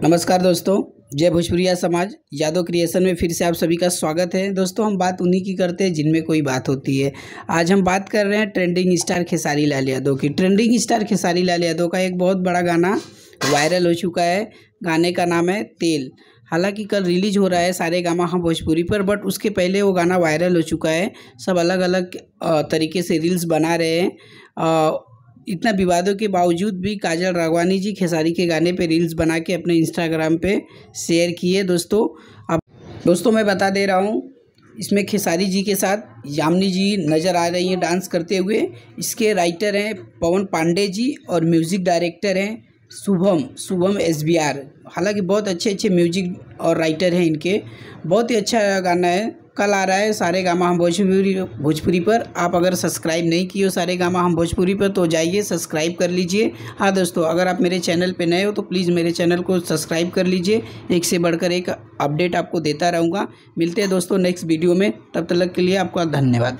नमस्कार दोस्तों, जय भोजपुरिया समाज यादव क्रिएशन में फिर से आप सभी का स्वागत है। दोस्तों, हम बात उन्हीं की करते हैं जिनमें कोई बात होती है। आज हम बात कर रहे हैं ट्रेंडिंग स्टार खेसारी लाल यादव की। ट्रेंडिंग स्टार खेसारी लाल यादव का एक बहुत बड़ा गाना वायरल हो चुका है। गाने का नाम है तेल। हालांकि कल रिलीज हो रहा है सारेगामा भोजपुरी पर, बट उसके पहले वो गाना वायरल हो चुका है। सब अलग अलग तरीके से रील्स बना रहे हैं। इतना विवादों के बावजूद भी काजल राघवानी जी खेसारी के गाने पे रील्स बना के अपने इंस्टाग्राम पे शेयर किए। दोस्तों मैं बता दे रहा हूँ, इसमें खेसारी जी के साथ यामिनी जी नज़र आ रही हैं डांस करते हुए। इसके राइटर हैं पवन पांडे जी और म्यूज़िक डायरेक्टर हैं शुभम SBR। हालांकि बहुत अच्छे म्यूजिक और राइटर हैं इनके। बहुत ही अच्छा गाना है। कल आ रहा है सारेगामा भोजपुरी पर। आप अगर सब्सक्राइब नहीं किए हो सारेगामा भोजपुरी पर तो जाइए सब्सक्राइब कर लीजिए। हाँ दोस्तों, अगर आप मेरे चैनल पे नए हो तो प्लीज़ मेरे चैनल को सब्सक्राइब कर लीजिए। एक से बढ़कर एक अपडेट आपको देता रहूँगा। मिलते हैं दोस्तों नेक्स्ट वीडियो में। तब तक के लिए आपका धन्यवाद।